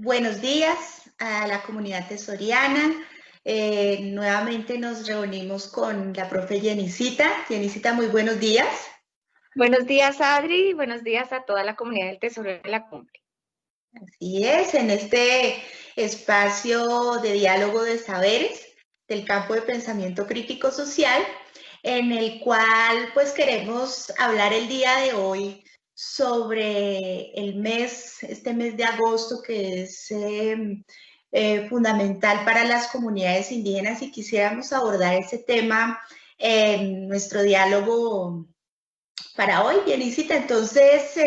Buenos días a la comunidad tesoriana. Nuevamente nos reunimos con la profe Jenicita. Jenicita, muy buenos días. Buenos días, Adri, y buenos días a toda la comunidad del Tesoro de la Cumbre. Así es, en este espacio de diálogo de saberes del campo de pensamiento crítico social, en el cual pues queremos hablar el día de hoy sobre este mes de agosto que es fundamental para las comunidades indígenas y quisiéramos abordar ese tema en nuestro diálogo para hoy, Bienicita. Entonces,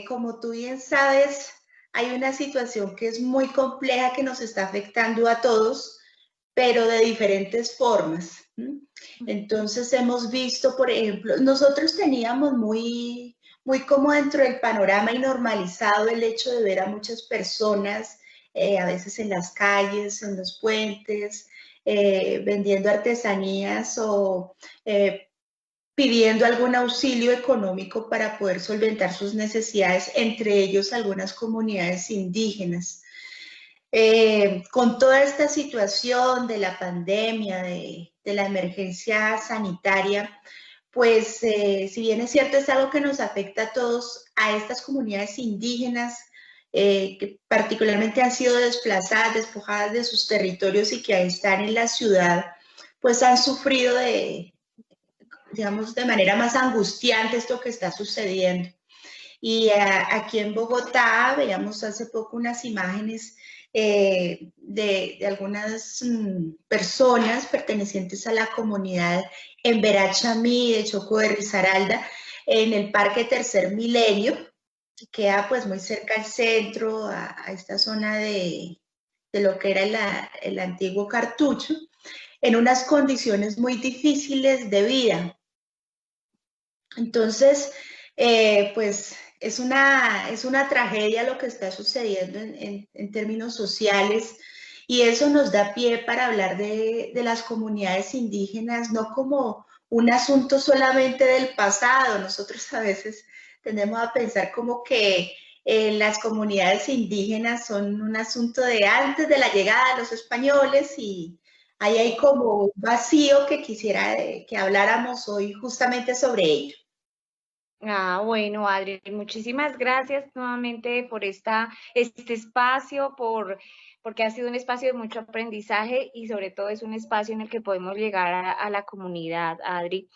como tú bien sabes, hay una situación que es muy compleja que nos está afectando a todos, pero de diferentes formas. Entonces hemos visto, por ejemplo, nosotros teníamos muy como dentro del panorama y normalizado el hecho de ver a muchas personas, a veces en las calles, en los puentes, vendiendo artesanías o pidiendo algún auxilio económico para poder solventar sus necesidades, entre ellos algunas comunidades indígenas. Con toda esta situación de la pandemia, de la emergencia sanitaria, pues si bien es cierto, es algo que nos afecta a todos, a estas comunidades indígenas, que particularmente han sido desplazadas, despojadas de sus territorios y que ahí están en la ciudad, pues han sufrido digamos, de manera más angustiante esto que está sucediendo. Y aquí en Bogotá veíamos hace poco unas imágenes de algunas personas pertenecientes a la comunidad en Verachami, de Choco de Risaralda, en el Parque Tercer Milenio, que queda pues muy cerca al centro, a esta zona de lo que era el antiguo Cartucho, en unas condiciones muy difíciles de vida. Entonces, pues es una tragedia lo que está sucediendo en términos sociales y eso nos da pie para hablar de las comunidades indígenas, no como un asunto solamente del pasado. Nosotros a veces tendemos a pensar como que las comunidades indígenas son un asunto de antes de la llegada de los españoles y ahí hay como un vacío que quisiera que habláramos hoy justamente sobre ello. Bueno, Adri, muchísimas gracias nuevamente por este espacio, porque ha sido un espacio de mucho aprendizaje y sobre todo es un espacio en el que podemos llegar a la comunidad, Adri,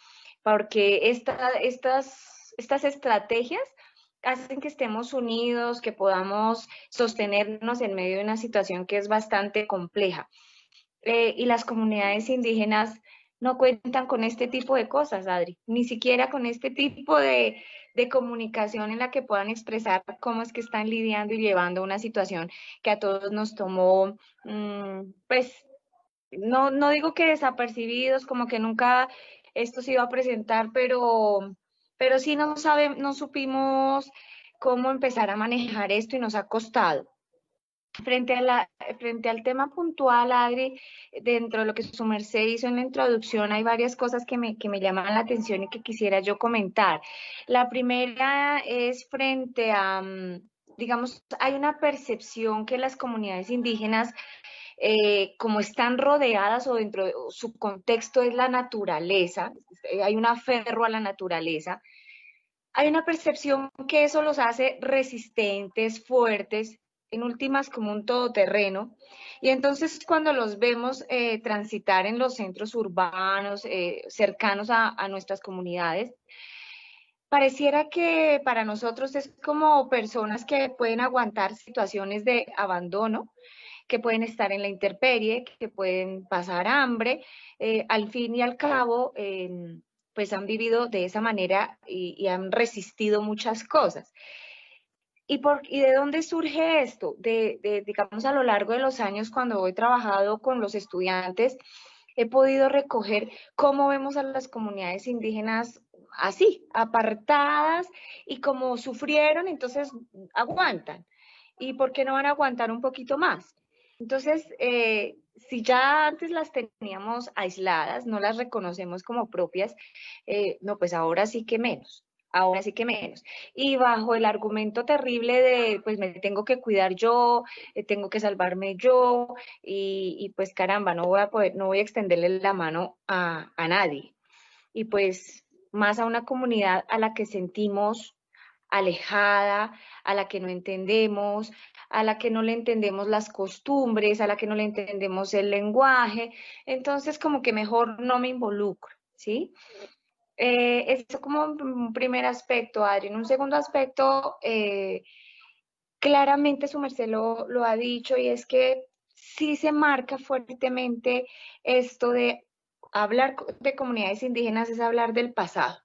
porque estas estrategias hacen que estemos unidos, que podamos sostenernos en medio de una situación que es bastante compleja. Y las comunidades indígenas no cuentan con este tipo de cosas, Adri, ni siquiera con este tipo de comunicación en la que puedan expresar cómo es que están lidiando y llevando una situación que a todos nos tomó, pues, no digo que desapercibidos, como que nunca esto se iba a presentar, pero sí no supimos cómo empezar a manejar esto y nos ha costado. Frente al tema puntual, Adri, dentro de lo que su merced hizo en la introducción, hay varias cosas que me llaman la atención y que quisiera yo comentar. La primera es frente a, digamos, hay una percepción que las comunidades indígenas, como están rodeadas o dentro de su contexto es la naturaleza, hay un aferro a la naturaleza, hay una percepción que eso los hace resistentes, fuertes, en últimas como un todoterreno. Y entonces cuando los vemos transitar en los centros urbanos cercanos a nuestras comunidades, pareciera que para nosotros es como personas que pueden aguantar situaciones de abandono, que pueden estar en la intemperie, que pueden pasar hambre, al fin y al cabo, pues han vivido de esa manera y han resistido muchas cosas. ¿Y de dónde surge esto? Digamos, a lo largo de los años, cuando he trabajado con los estudiantes, he podido recoger cómo vemos a las comunidades indígenas así, apartadas y como sufrieron, entonces aguantan. ¿Y por qué no van a aguantar un poquito más? Entonces, si ya antes las teníamos aisladas, no las reconocemos como propias, no, pues ahora sí que menos. ahora sí que menos. Y bajo el argumento terrible de, pues me tengo que cuidar yo, tengo que salvarme yo, y pues caramba, no voy a poder, no voy a extenderle la mano a nadie. Y pues más a una comunidad a la que sentimos alejada, a la que no entendemos, a la que no le entendemos las costumbres, a la que no le entendemos el lenguaje. Entonces, como que mejor no me involucro, ¿sí? Eso como un primer aspecto, Adri. En un segundo aspecto, claramente su merced lo ha dicho, y es que sí se marca fuertemente esto de hablar de comunidades indígenas es hablar del pasado,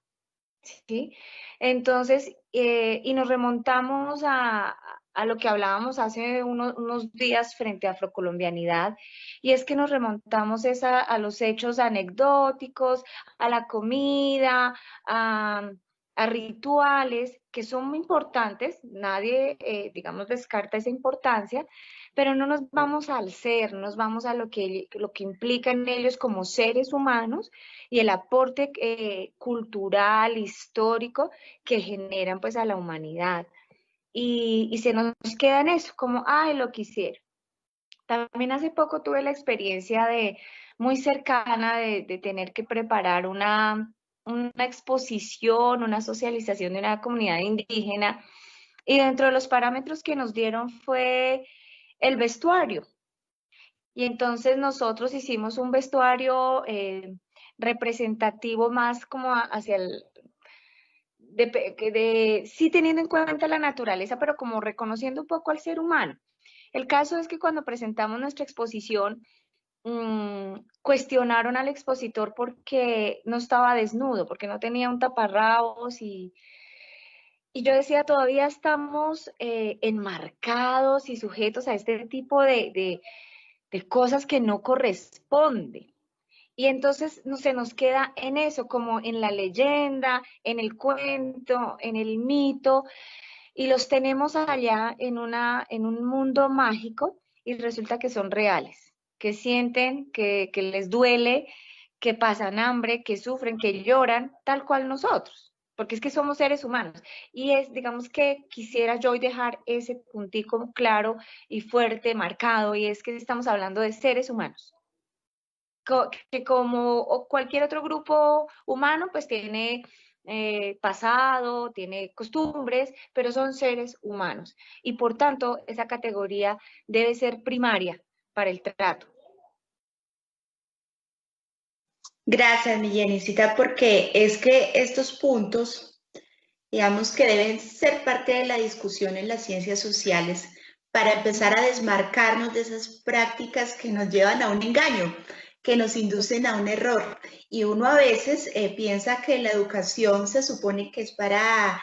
¿sí? Entonces, y nos remontamos a lo que hablábamos hace unos días frente a afrocolombianidad, y es que nos remontamos a los hechos anecdóticos, a la comida, a, a rituales que son muy importantes, nadie, digamos, descarta esa importancia, pero no nos vamos al ser, no nos vamos a lo que implica en ellos como seres humanos y el aporte cultural, histórico que generan pues a la humanidad. Y se nos queda en eso, como, ay, lo quisiera. También hace poco tuve la experiencia de muy cercana de tener que preparar una exposición, una socialización de una comunidad indígena, y dentro de los parámetros que nos dieron fue el vestuario. Y entonces nosotros hicimos un vestuario representativo más como hacia el, sí teniendo en cuenta la naturaleza, pero como reconociendo un poco al ser humano. El caso es que cuando presentamos nuestra exposición, cuestionaron al expositor porque no estaba desnudo, porque no tenía un taparrabos, y yo decía, todavía estamos enmarcados y sujetos a este tipo de cosas que no corresponden. Y entonces se nos queda en eso, como en la leyenda, en el cuento, en el mito, y los tenemos allá en un mundo mágico, y resulta que son reales, que sienten, que les duele, que pasan hambre, que sufren, que lloran, tal cual nosotros, porque es que somos seres humanos. Y es, digamos que quisiera yo hoy dejar ese puntico claro y fuerte, marcado, y es que estamos hablando de seres humanos que como cualquier otro grupo humano, pues tiene pasado, tiene costumbres, pero son seres humanos. Y por tanto, esa categoría debe ser primaria para el trato. Gracias, mi Jenicita, porque es que estos puntos, digamos que deben ser parte de la discusión en las ciencias sociales para empezar a desmarcarnos de esas prácticas que nos llevan a un engaño, que nos inducen a un error. Y uno a veces piensa que la educación se supone que es para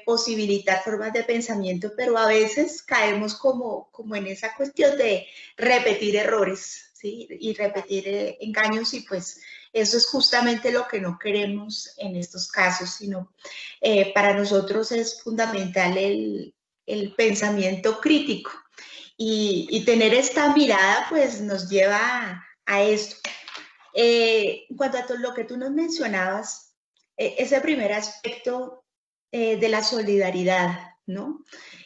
posibilitar formas de pensamiento, pero a veces caemos como en esa cuestión de repetir errores, ¿sí? Y repetir engaños, y pues eso es justamente lo que no queremos en estos casos, sino para nosotros es fundamental el pensamiento crítico, y tener esta mirada pues nos lleva a esto. En cuanto a todo lo que tú nos mencionabas, ese primer aspecto de la solidaridad, ¿no?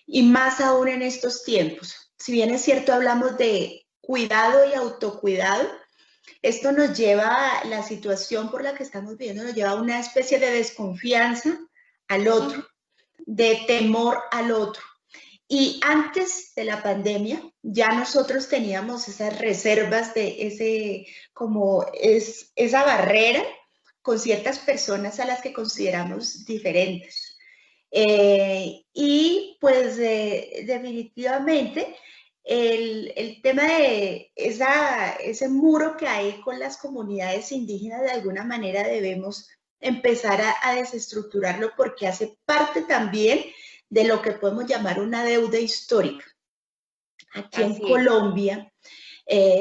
Y más aún en estos tiempos. Si bien es cierto, hablamos de cuidado y autocuidado, esto nos lleva a la situación por la que estamos viviendo, nos lleva a una especie de desconfianza al otro, de temor al otro. Y antes de la pandemia, ya nosotros teníamos esas reservas de esa barrera con ciertas personas a las que consideramos diferentes. Y pues definitivamente el tema de ese muro que hay con las comunidades indígenas, de alguna manera debemos empezar a desestructurarlo, porque hace parte también de lo que podemos llamar una deuda histórica. Aquí en Colombia,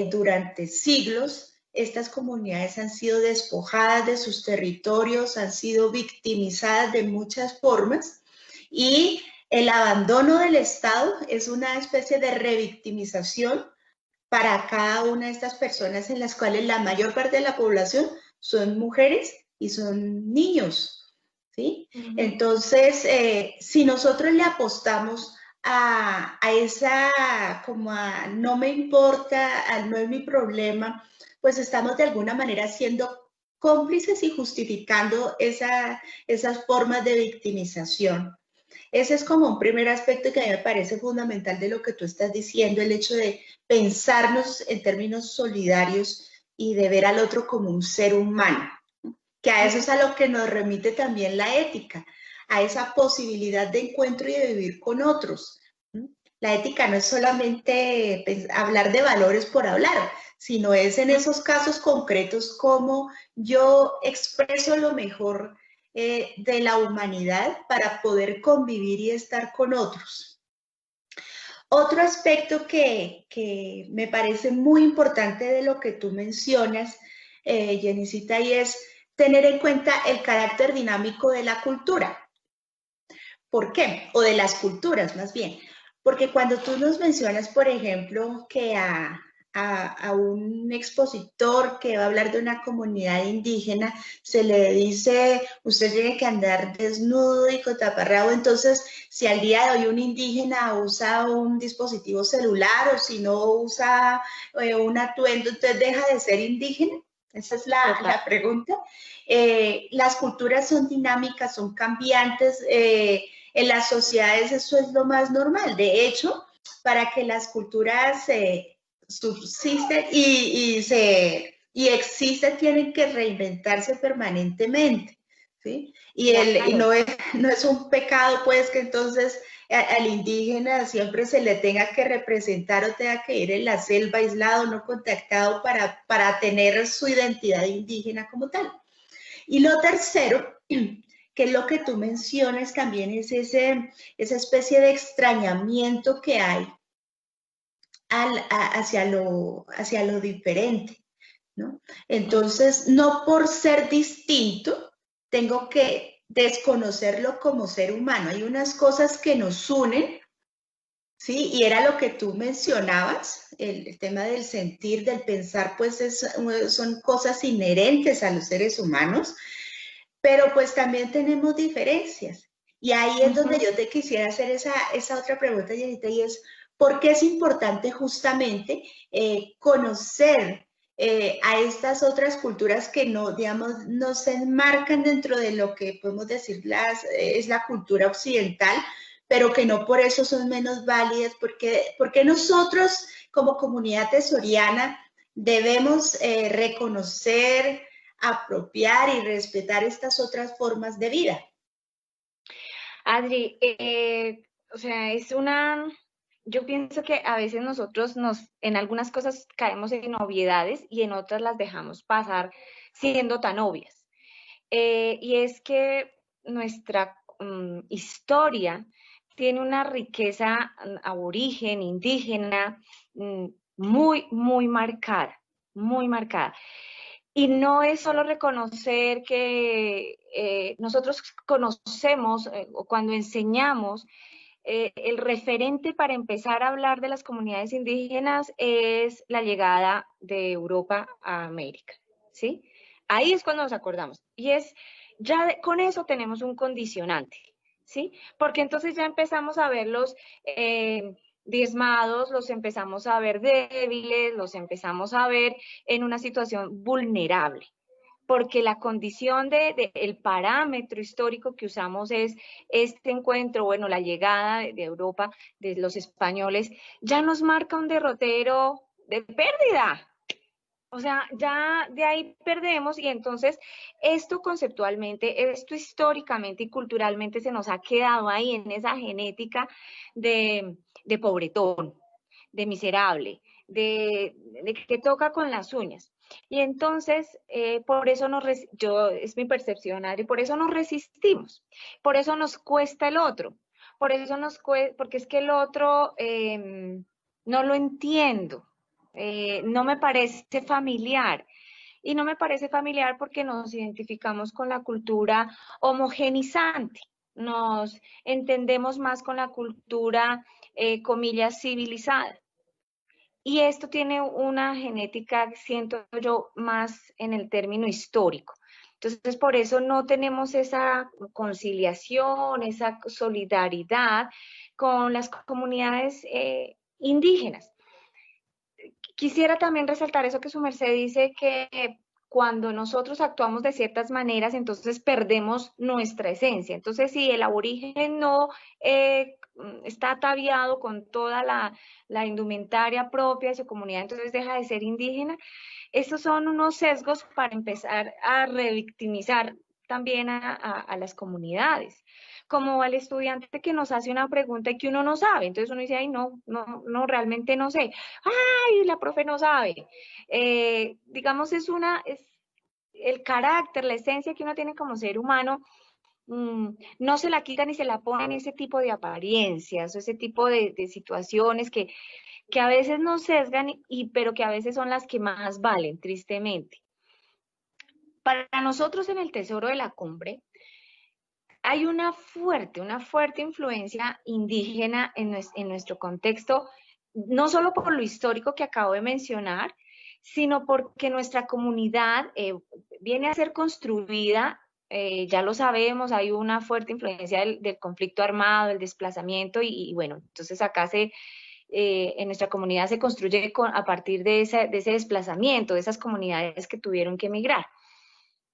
durante siglos, estas comunidades han sido despojadas de sus territorios, han sido victimizadas de muchas formas, y el abandono del Estado es una especie de revictimización para cada una de estas personas, en las cuales la mayor parte de la población son mujeres y son niños, ¿sí? Ujú. Entonces, si nosotros le apostamos a esa, como a no me importa, a no es mi problema, pues estamos de alguna manera siendo cómplices y justificando esas formas de victimización. Ese es como un primer aspecto que a mí me parece fundamental de lo que tú estás diciendo, el hecho de pensarnos en términos solidarios y de ver al otro como un ser humano, que a eso es a lo que nos remite también la ética, a esa posibilidad de encuentro y de vivir con otros. La ética no es solamente hablar de valores por hablar, sino es en esos casos concretos como yo expreso lo mejor de la humanidad para poder convivir y estar con otros. Otro aspecto que me parece muy importante de lo que tú mencionas, Jenicita, y es tener en cuenta el carácter dinámico de la cultura. ¿Por qué? O de las culturas, más bien. Porque cuando tú nos mencionas, por ejemplo, que a un expositor que va a hablar de una comunidad indígena, se le dice, usted tiene que andar desnudo y con taparrabo, entonces, si al día de hoy un indígena usa un dispositivo celular o si no usa un atuendo, entonces deja de ser indígena. Esa es la pregunta. Las culturas son dinámicas, son cambiantes. En las sociedades eso es lo más normal. De hecho, para que las culturas subsisten y existen, tienen que reinventarse permanentemente. ¿Sí? Y Claro. no es un pecado, pues, que entonces al indígena siempre se le tenga que representar o tenga que ir en la selva aislado, no contactado para tener su identidad indígena como tal. Y lo tercero, que es lo que tú mencionas también, es esa especie de extrañamiento que hay hacia lo diferente, ¿no? Entonces, no por ser distinto, tengo que desconocerlo como ser humano. Hay unas cosas que nos unen, ¿sí? Y era lo que tú mencionabas, el tema del sentir, del pensar, pues son cosas inherentes a los seres humanos, pero pues también tenemos diferencias. Y ahí es donde yo te quisiera hacer esa otra pregunta, Jenita, y es, ¿por qué es importante justamente conocer a estas otras culturas que no, digamos, no se enmarcan dentro de lo que podemos decir es la cultura occidental, pero que no por eso son menos válidas? Porque nosotros como comunidad tesoriana debemos reconocer, apropiar y respetar estas otras formas de vida? Adri, o sea, yo pienso que a veces nosotros en algunas cosas caemos en obviedades y en otras las dejamos pasar siendo tan obvias. Y es que nuestra historia tiene una riqueza aborigen, indígena, mm, muy marcada, muy marcada. Y no es solo reconocer que nosotros conocemos o cuando enseñamos, el referente para empezar a hablar de las comunidades indígenas es la llegada de Europa a América, ¿sí? Ahí es cuando nos acordamos. Y con eso tenemos un condicionante, ¿sí? Porque entonces ya empezamos a verlos diezmados, los empezamos a ver débiles, los empezamos a ver en una situación vulnerable, porque la condición el parámetro histórico que usamos es este encuentro, bueno, la llegada de Europa, de los españoles, ya nos marca un derrotero de pérdida. O sea, ya de ahí perdemos y entonces esto conceptualmente, esto históricamente y culturalmente se nos ha quedado ahí en esa genética de pobretón, de miserable, de que toca con las uñas. Y entonces, por eso es mi percepción, Adri, por eso nos resistimos, por eso nos cuesta el otro, por eso porque es que el otro no lo entiendo, no me parece familiar. Y no me parece familiar porque nos identificamos con la cultura homogenizante, nos entendemos más con la cultura, comillas, civilizada. Y esto tiene una genética, siento yo, más en el término histórico. Entonces, por eso no tenemos esa conciliación, esa solidaridad con las comunidades indígenas. Quisiera también resaltar eso que su merced dice, que cuando nosotros actuamos de ciertas maneras, entonces perdemos nuestra esencia. Entonces, si el aborigen no está ataviado con toda la indumentaria propia de su comunidad, entonces deja de ser indígena. Estos son unos sesgos para empezar a revictimizar también a las comunidades, como al estudiante que nos hace una pregunta y que uno no sabe, entonces uno dice, ay, no, no, no, realmente no sé, ay, la profe no sabe. Digamos, es el carácter, la esencia que uno tiene como ser humano, no se la quita ni se la pone en ese tipo de apariencias o ese tipo de situaciones que a veces nos sesgan, pero que a veces son las que más valen, tristemente. Para nosotros en el Tesoro de la Cumbre hay una fuerte influencia indígena en nuestro contexto, no solo por lo histórico que acabo de mencionar, sino porque nuestra comunidad viene a ser construida, ya lo sabemos, hay una fuerte influencia del conflicto armado, el desplazamiento, y bueno, entonces acá en nuestra comunidad se construye a partir de ese desplazamiento, de esas comunidades que tuvieron que emigrar.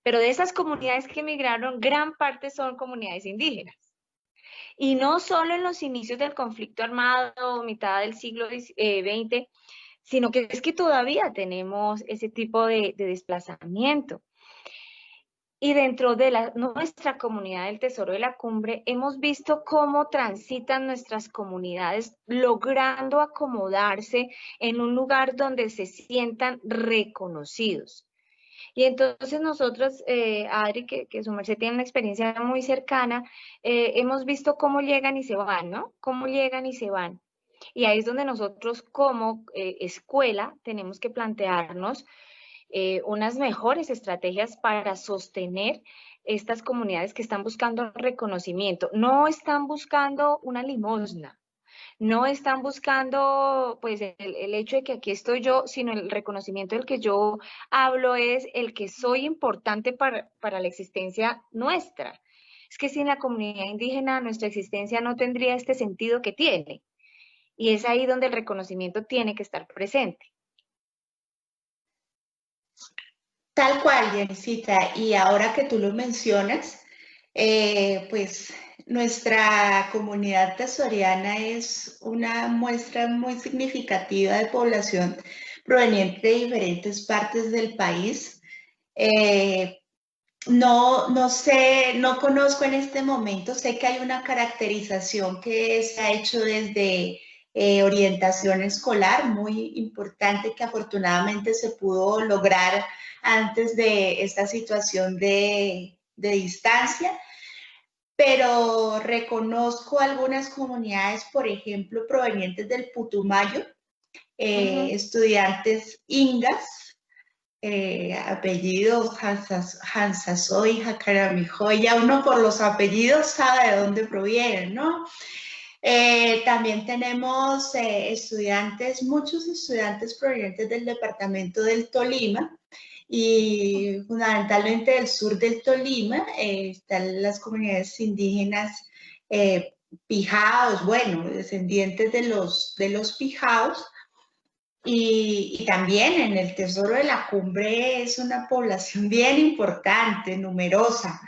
Pero de esas comunidades que emigraron, gran parte son comunidades indígenas. Y no solo en los inicios del conflicto armado, mitad del siglo XX, sino que es que todavía tenemos ese tipo de desplazamiento. Y dentro de nuestra comunidad del Tesoro de la Cumbre, hemos visto cómo transitan nuestras comunidades logrando acomodarse en un lugar donde se sientan reconocidos. Y entonces nosotros, Adri, que su merced tiene una experiencia muy cercana, hemos visto cómo llegan y se van, ¿no? Cómo llegan y se van. Y ahí es donde nosotros como escuela tenemos que plantearnos unas mejores estrategias para sostener estas comunidades que están buscando reconocimiento. No están buscando una limosna, no están buscando pues el hecho de que aquí estoy yo, sino el reconocimiento del que yo hablo es el que soy importante para la existencia nuestra. Es que sin la comunidad indígena nuestra existencia no tendría este sentido que tiene. Y es ahí donde el reconocimiento tiene que estar presente. Tal cual, Janisita. Y ahora que tú lo mencionas, pues nuestra comunidad tesoriana es una muestra muy significativa de población proveniente de diferentes partes del país. Eh, no sé, no conozco en este momento, sé que hay una caracterización que se ha hecho desde orientación escolar, muy importante, que afortunadamente se pudo lograr antes de esta situación de distancia, pero reconozco algunas comunidades, por ejemplo, provenientes del Putumayo, estudiantes ingas, apellido Hansasoy, Jacaramijoy, ya uno por los apellidos sabe de dónde provienen, ¿no? También tenemos estudiantes, muchos estudiantes provenientes del departamento del Tolima y fundamentalmente del sur del Tolima, están las comunidades indígenas pijaos, bueno, descendientes de los pijaos, y también en el Tesoro de la Cumbre es una población bien importante, numerosa.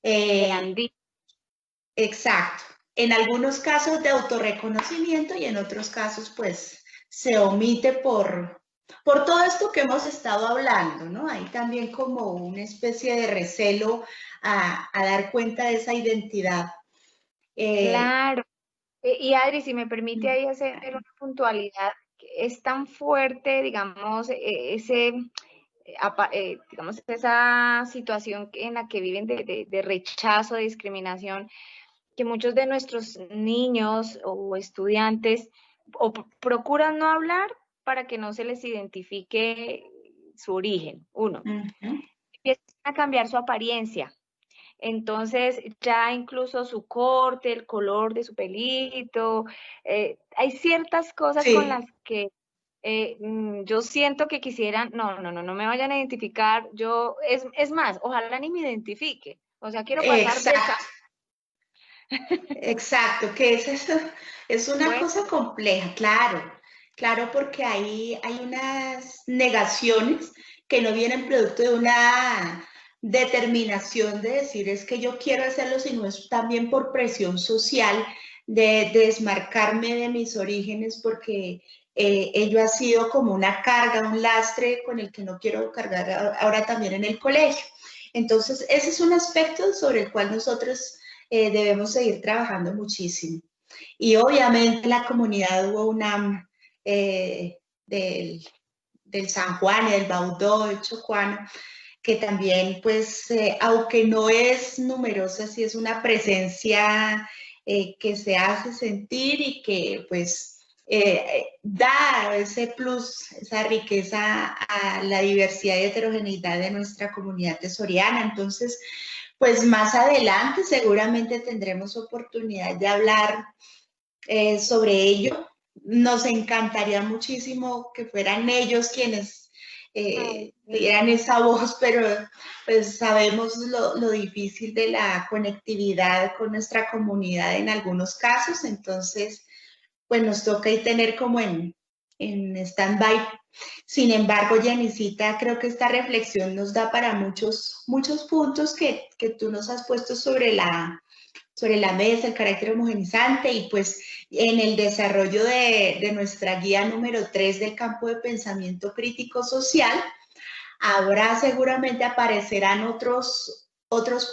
Grandísimo. Exacto. En algunos casos de autorreconocimiento y en otros casos pues se omite por todo esto que hemos estado hablando, ¿no? Hay también como una especie de recelo a dar cuenta de esa identidad. Claro. Y Adri, si me permite ahí hacer una puntualidad, es tan fuerte, digamos, digamos, esa situación en la que viven de rechazo, de discriminación, que muchos de nuestros niños o estudiantes procuran no hablar para que no se les identifique su origen, uno. Empiezan a cambiar su apariencia. Entonces, ya incluso su corte, el color de su pelito, hay ciertas cosas con Sí. las que yo siento que quisieran, no me vayan a identificar, es más, ojalá ni me identifique, o sea, quiero pasar de esa. Exacto, exacto, que es eso, es una Bueno, cosa compleja, claro, claro, porque hay unas negaciones que no vienen producto de una determinación de decir es que yo quiero hacerlo, sino es también por presión social de desmarcarme de mis orígenes porque ello ha sido como una carga, un lastre con el que no quiero cargar ahora también en el colegio. Entonces, ese es un aspecto sobre el cual nosotros debemos seguir trabajando muchísimo. Y obviamente la comunidad hubo UNAM del, del San Juan y del Baudó, del Chocuano, que también, pues, aunque no es numerosa, sí es una presencia que se hace sentir y que, pues, da ese plus, esa riqueza a la diversidad y heterogeneidad de nuestra comunidad tesoriana. Entonces, pues más adelante seguramente tendremos oportunidad de hablar sobre ello. Nos encantaría muchísimo que fueran ellos quienes ay, dieran esa voz, pero pues sabemos lo difícil de la conectividad con nuestra comunidad en algunos casos, entonces pues nos toca ahí tener como en stand-by. Sin embargo, Yanisita, creo que esta reflexión nos da para muchos, muchos puntos que tú nos has puesto sobre la mesa, el carácter homogenizante y pues en el desarrollo de nuestra guía número 3 del campo de pensamiento crítico social, habrá seguramente aparecerán otros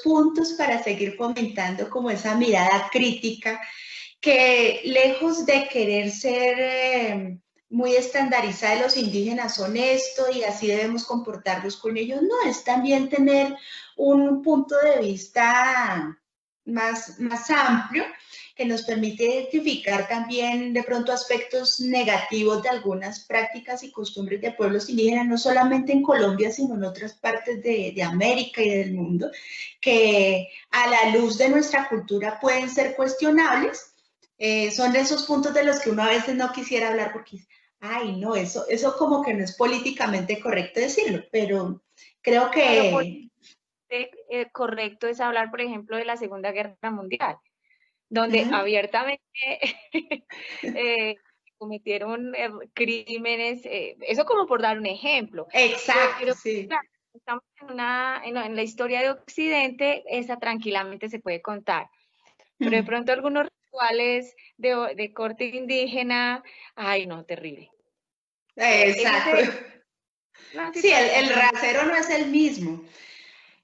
puntos para seguir fomentando como esa mirada crítica que lejos de querer ser muy estandarizada de los indígenas son esto y así debemos comportarnos con ellos, no, es también tener un punto de vista más amplio que nos permite identificar también de pronto aspectos negativos de algunas prácticas y costumbres de pueblos indígenas, no solamente en Colombia, sino en otras partes de América y del mundo, que a la luz de nuestra cultura pueden ser cuestionables. Son de esos puntos de los que uno a veces no quisiera hablar porque, ay, no, eso como que no es políticamente correcto decirlo, pero creo pero que... correcto es hablar, por ejemplo, de la Segunda Guerra Mundial, donde Ajá, abiertamente eh, cometieron crímenes, eso como por dar un ejemplo, exacto, pero sí. claro, estamos en la historia de Occidente, esa tranquilamente se puede contar, pero de pronto algunos rituales de corte indígena, ay no, terrible. Esa Exacto. es una Sí, el situación. rasero no es el mismo.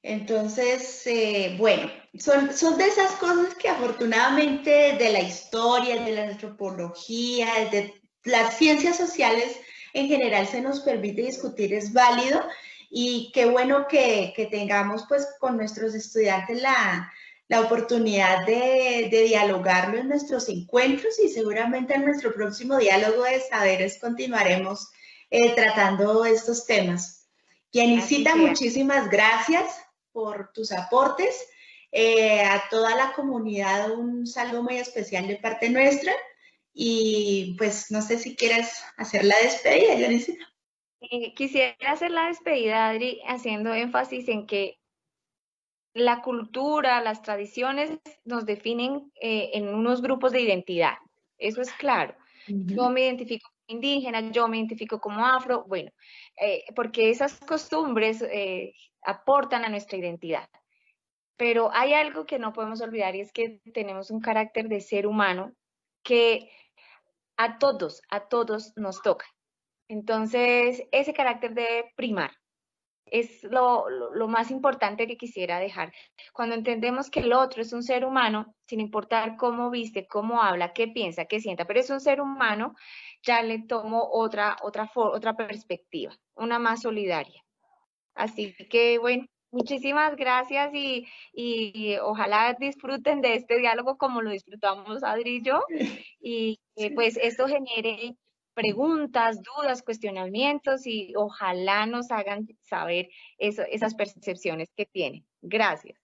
Entonces, bueno, son de esas cosas que afortunadamente de la historia, de la antropología, de las ciencias sociales en general se nos permite discutir, es válido y qué bueno que tengamos pues con nuestros estudiantes la oportunidad de dialogarlo en nuestros encuentros y seguramente en nuestro próximo diálogo de saberes continuaremos tratando estos temas. Así Yanisita, sea. muchísimas gracias por tus aportes. A toda la comunidad un saludo muy especial de parte nuestra y pues no sé si quieres hacer la despedida, Yanisita. Quisiera hacer la despedida, Adri, haciendo énfasis en que la cultura, las tradiciones nos definen en unos grupos de identidad. Eso es claro. Uh Yo -huh. me identifico como indígena, yo me identifico como afro, bueno, porque esas costumbres aportan a nuestra identidad. Pero hay algo que no podemos olvidar y es que tenemos un carácter de ser humano que a todos nos toca. Entonces, ese carácter debe primar. Es lo más importante que quisiera dejar. Cuando entendemos que el otro es un ser humano, sin importar cómo viste, cómo habla, qué piensa, qué sienta, pero es un ser humano, ya le tomo otra perspectiva, una más solidaria. Así que, bueno, muchísimas gracias y ojalá disfruten de este diálogo como lo disfrutamos Adri y yo, y pues esto genere preguntas, dudas, cuestionamientos y ojalá nos hagan saber esas percepciones que tienen. Gracias.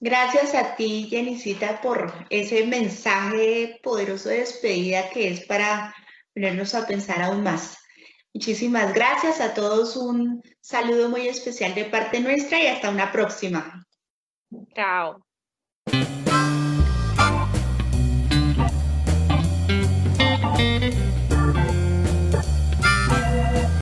Gracias a ti, Jenicita, por ese mensaje poderoso de despedida que es para ponernos a pensar aún más. Muchísimas gracias a todos, un saludo muy especial de parte nuestra y hasta una próxima. Chao.